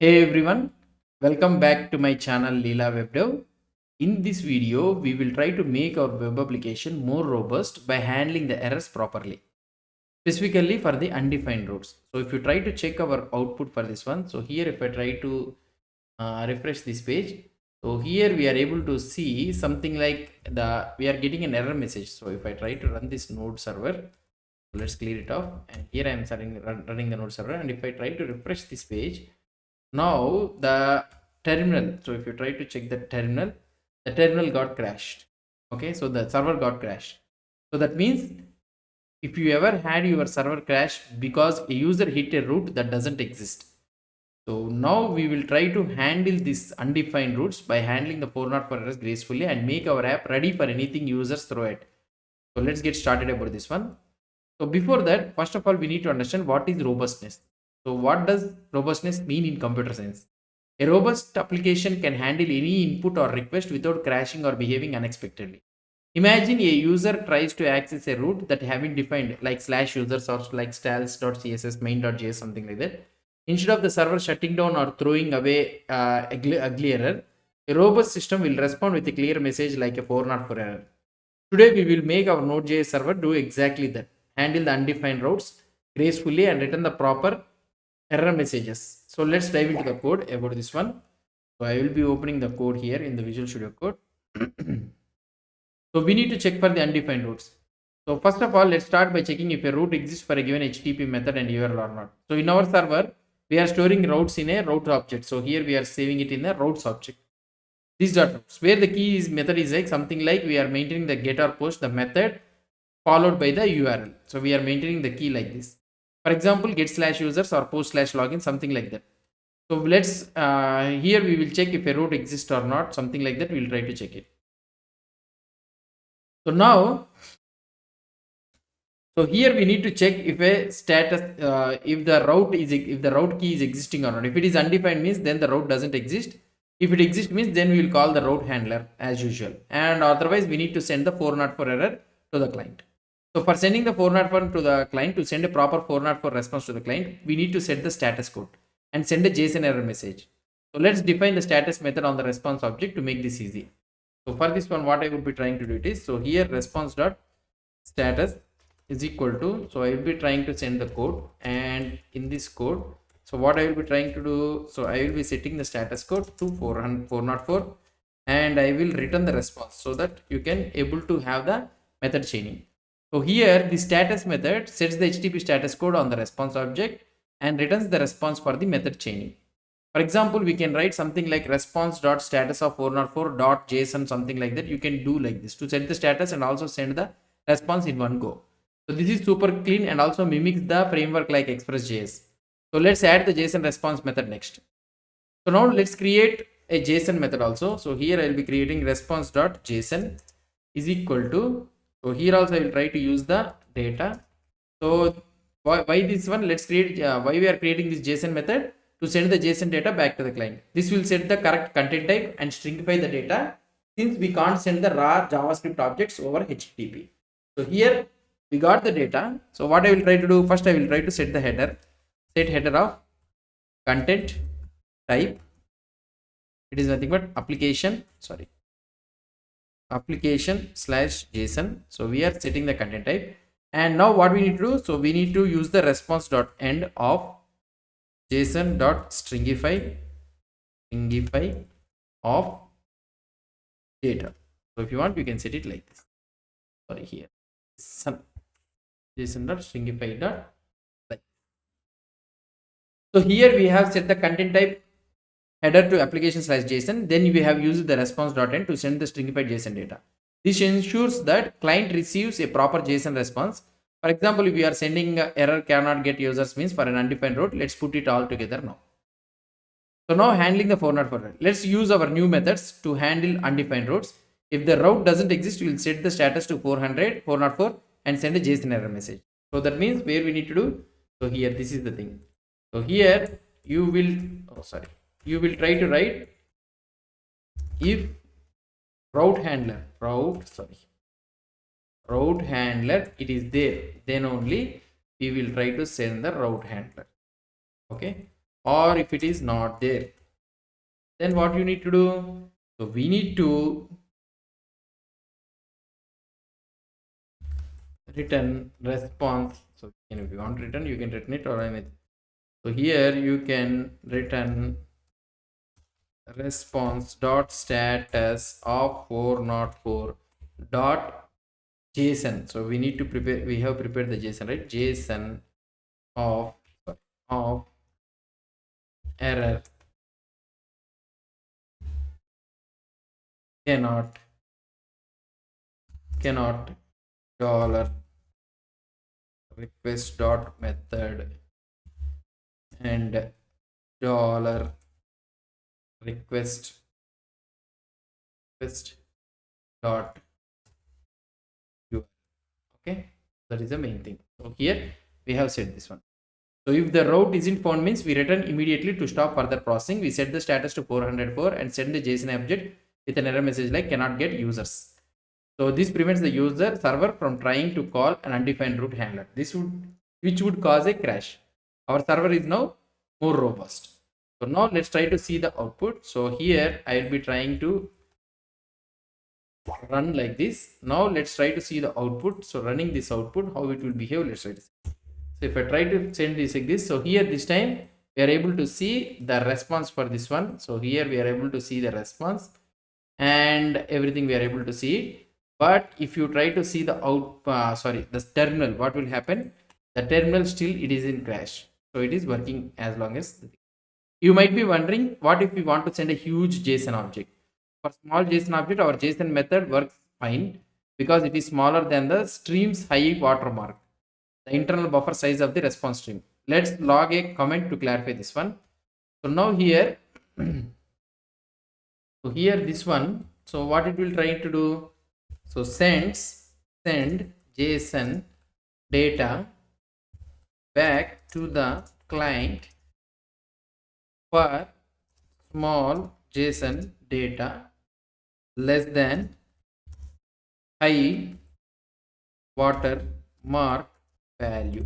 Hey everyone, welcome back to my channel Leela Web Dev. In this video, we will try to make our web application more robust by handling the errors properly, specifically for the undefined routes. So if you try to check our output for this one, so here if I try to refresh this page, so here we are able to see something like we are getting an error message. So if I try to run this node server, let's clear it off, and here I am running the node server, and if I try to refresh this page, now the terminal, so if you try to check the terminal got crashed. Okay, so the server got crashed. So that means if you ever had your server crash because a user hit a route that doesn't exist. So now we will try to handle this undefined routes by handling the 404 errors gracefully and make our app ready for anything users throw it. So let's get started about this one. So before that, first of all, we need to understand what is robustness. So what does robustness mean in computer science? A robust application can handle any input or request without crashing or behaving unexpectedly. Imagine a user tries to access a route that have been defined like slash users or like styles.css, main.js, something like that. Instead of the server shutting down or throwing away ugly error, a robust system will respond with a clear message like a 404 error. Today we will make our Node.js server do exactly that. Handle the undefined routes gracefully and return the proper error messages. So let's dive into the code about this one. So I will be opening the code here in the Visual Studio Code. So we need to check for the undefined routes. So first of all, let's start by checking if a route exists for a given HTTP method and URL or not. So in our server, we are storing routes in a route object. So here we are saving it in the routes object. These dot routes, where the key is method is like something like we are maintaining the get or post the method followed by the URL. So we are maintaining the key like this. For example, get slash users or post slash login, something like that. So let's here we will check if a route exists or not, something like that. We'll try to check it. So now, so here we need to check if a status, if the route key is existing or not. If it is undefined means then the route doesn't exist. If it exists means then we will call the route handler as usual. And otherwise we need to send the 404 error to the client. So for sending the 404 to the client, to send a proper 404 response to the client, we need to set the status code and send a JSON error message. So let's define the status method on the response object to make this easy. So for this one, what I would be trying to do it is, so here response dot status is equal to, so I will be trying to send the code, and in this code, so what I will be trying to do, so I will be setting the status code to 404 and I will return the response so that you can able to have the method chaining. So here the status method sets the HTTP status code on the response object and returns the response for the method chaining. For example, we can write something like response.status of 404.json, something like that. You can do like this to set the status and also send the response in one go. So this is super clean and also mimics the framework like Express.js. So let's add the JSON response method next. So now let's create a JSON method also. So here I will be creating response.json is equal to, so here also I will try to use the data. So why this one? Let's create, why we are creating this JSON method? To send the JSON data back to the client. This will set the correct content type and stringify the data, since we can't send the raw JavaScript objects over HTTP. So here we got the data. So what I will try to do, first I will try to set the header, set header of content type. It is nothing but application slash JSON. So we are setting the content type, and now what we need to do, so we need to use the response dot end of JSON dot stringify of data. So if you want, you can set it like this. Sorry, here some JSON dot stringify dot like. So here we have set the content type header to application slash JSON. Then we have used the response dot end to send the stringified JSON data. This ensures that client receives a proper JSON response. For example, if we are sending error cannot get users means for an undefined route, let's put it all together now. So now handling the 404. Let's use our new methods to handle undefined routes. If the route doesn't exist, we will set the status to 404 and send a JSON error message. So that means where we need to do. So here, this is the thing. So here you will, you will try to write if route handler, it is there, then only we will try to send the route handler. Okay. or if it is not there, then what you need to do? So we need to return response. So if you want to return, you can return it or anything. So here you can return response dot status of 404 dot JSON. So we need to prepare, we have prepared the JSON, right? JSON of error cannot dollar request dot method and dollar request dot URL. Okay, that is the main thing. So here we have set this one. So if the route isn't found means we return immediately to stop further processing. We set the status to 404 and send the JSON object with an error message like cannot get users. So this prevents the user server from trying to call an undefined route handler. Which would cause a crash. Our server is now more robust. So now let's try to see the output. So here I will be trying to run like this. Now let's try to see the output. So running this output, how it will behave. Let's try to see. So if I try to send this like this, so here this time we are able to see the response for this one. So here we are able to see the response and everything we are able to see it. But if you try to see the the terminal, what will happen? The terminal still it is in crash. So it is working as long as you might be wondering, what if we want to send a huge JSON object? For small JSON object, our JSON method works fine because it is smaller than the stream's high watermark, the internal buffer size of the response stream. Let's log a comment to clarify this one. So now here, so here this one, so what it will try to do? So send JSON data back to the client for small JSON data less than high watermark value.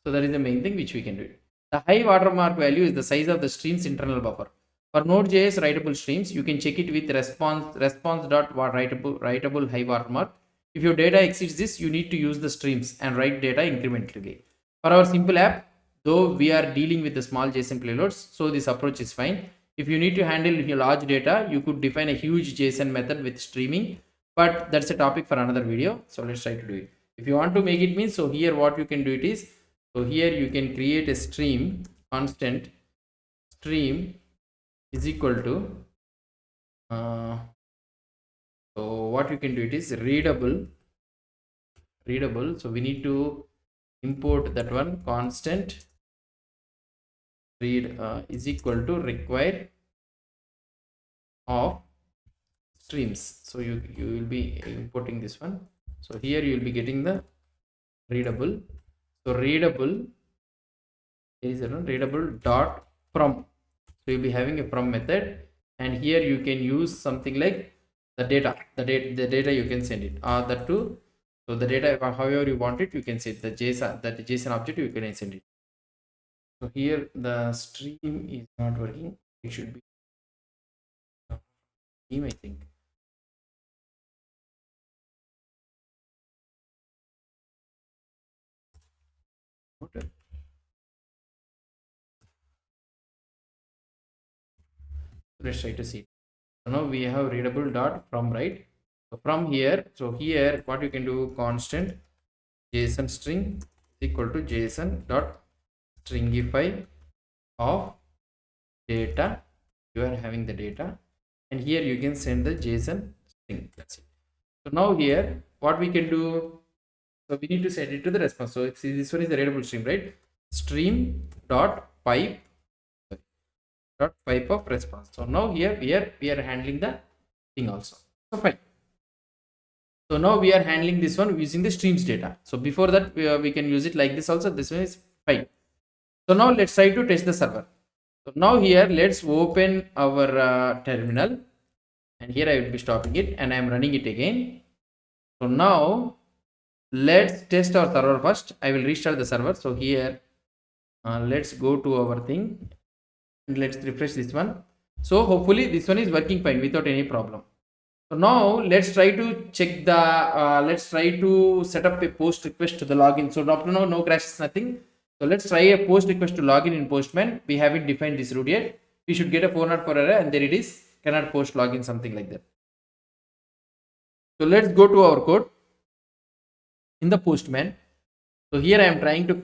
So that is the main thing which we can do. The high watermark value is the size of the stream's internal buffer. For Node.js writable streams, you can check it with response.writable high watermark. If your data exceeds this, you need to use the streams and write data incrementally. For our simple app, though we are dealing with the small JSON payloads, so this approach is fine. If you need to handle large data, you could define a huge JSON method with streaming, but that's a topic for another video. So let's try to do it. If you want to make it means, so here what you can do it is, so here you can create a stream constant stream is equal to so what you can do it is readable. So we need to import that one constant read is equal to require of streams. So you will be importing this one. So here you will be getting the readable. So readable is readable dot from. So you'll be having a from method, and here you can use something like the data you can send it that too. So the data, however you want it, you can set the JSON object, you can send it. So here the stream is not working. It should be stream, I think. Okay. Let's try to see. So now we have readable dot from, right? So from here, so here what you can do, constant JSON string is equal to JSON dot stringify of data. You are having the data, and here you can send the JSON string. That's it. So now here what we can do, so we need to send it to the response. So see, this one is the readable stream, right? Stream dot pipe of response. So now here we are handling the thing also. So fine. So now we are handling this one using the streams data. So before that we can use it like this also. This one is fine. So now let's try to test the server. So now here let's open our terminal, and here I will be stopping it and I am running it again. So now let's test our server first. I will restart the server. So here let's go to our thing. and let's refresh this one. So hopefully this one is working fine without any problem. So now let's try to check the let's try to set up a post request to the login. So up to now no crashes, nothing. So let's try a post request to login in Postman. We haven't defined this route yet. We should get a 404 error, and there it is, cannot post login, something like that. So let's go to our code in the Postman. So here I am trying to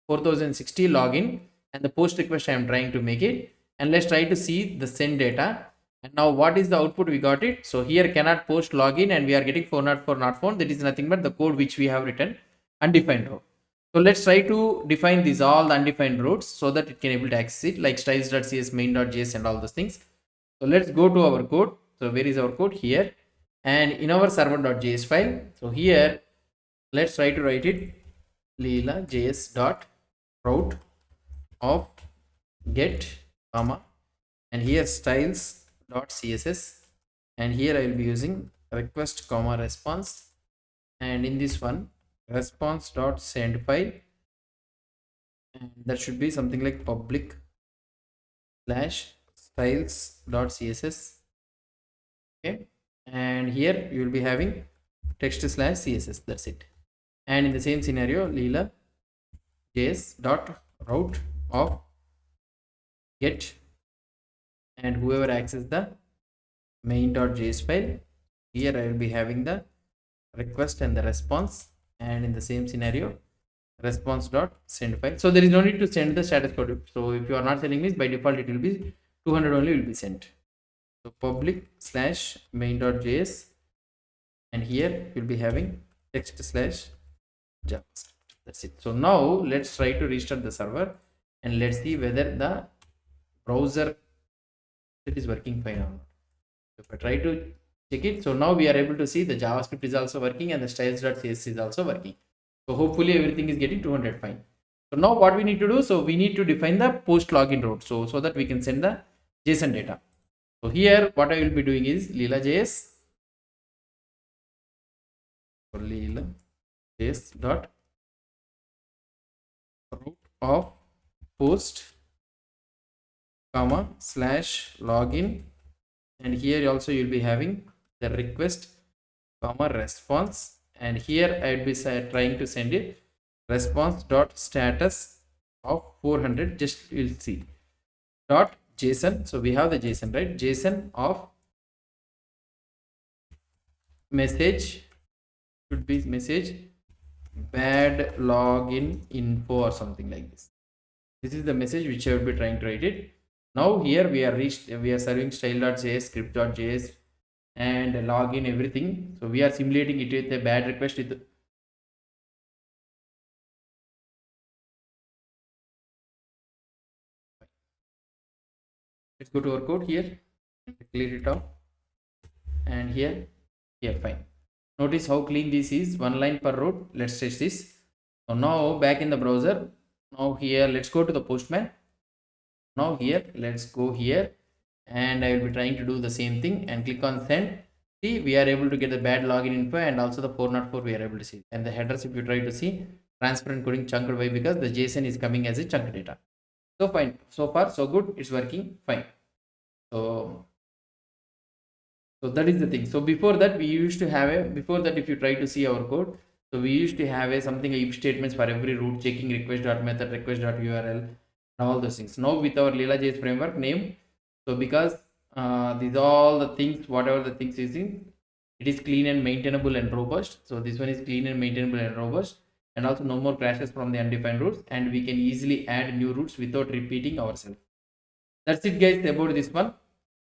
4060 login, and the post request I am trying to make it, and let's try to see the send data. And now what is the output? We got it. So here cannot post login, and we are getting 404 not found. That is nothing but the code which we have written, undefined row. So let's try to define these all the undefined routes so that it can able to access it, like styles.cs, main.js, and all those things. So let's go to our code. So where is our code? Here, and in our server.js file. So here let's try to write it Leela js dot route of get comma, and here styles dot css, and here I will be using request comma response, and in this one response dot send file, and that should be something like public slash styles dot css. Okay, and here you will be having text slash css. That's it. And in the same scenario, Leela js dot route of get, and whoever access the main.js file, here I will be having the request and the response, and in the same scenario response dot send file. So there is no need to send the status code. So if you are not sending this, by default it will be 200 only will be sent. So public slash main.js, and here you'll be having text slash javascript. That's it. So now let's try to restart the server, and let's see whether the browser it is working fine or not. If I try to check it, so now we are able to see the JavaScript is also working and the styles.cs is also working. So hopefully everything is getting 200 fine. So now what we need to do, so we need to define the post login route, so that we can send the JSON data. So here what I will be doing is Leela.js dot route of post comma slash login, and here also you'll be having the request comma response, and here I will be trying to send it response dot status of 400, just you'll see dot JSON. So we have the JSON, right? JSON of message should be message bad login info or something like this. This is the message which I will be trying to write it. Now here we are serving style.js, script.js, and login everything. So we are simulating it with a bad request. Let's go to our code here and clear it out, and here fine. Notice how clean this is, one line per route. Let's test this. So now back in the browser, now here let's go to the Postman. Now here let's go here, and I will be trying to do the same thing and click on send. See, we are able to get the bad login info, and also the 404 we are able to see, and the headers, if you try to see, transparent coding chunked. Why? Because the JSON is coming as a chunk data. So fine, so far so good, it's working fine. So that is the thing. So before that we used to have if you try to see our code, so we used to have something if statements for every route, checking request.method, request.url, all those things. Now with our Leela.js framework name, so because these all the things, whatever the things is in, it is clean and maintainable and robust. So this one is clean and maintainable and robust, and also no more crashes from the undefined routes, and we can easily add new routes without repeating ourselves. That's it guys about this one.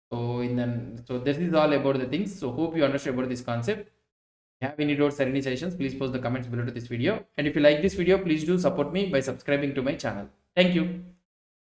So this is all about the things. So hope you understand about this concept. If you have any doubts or any suggestions, please post the comments below to this video, and if you like this video, please do support me by subscribing to my channel. Thank you.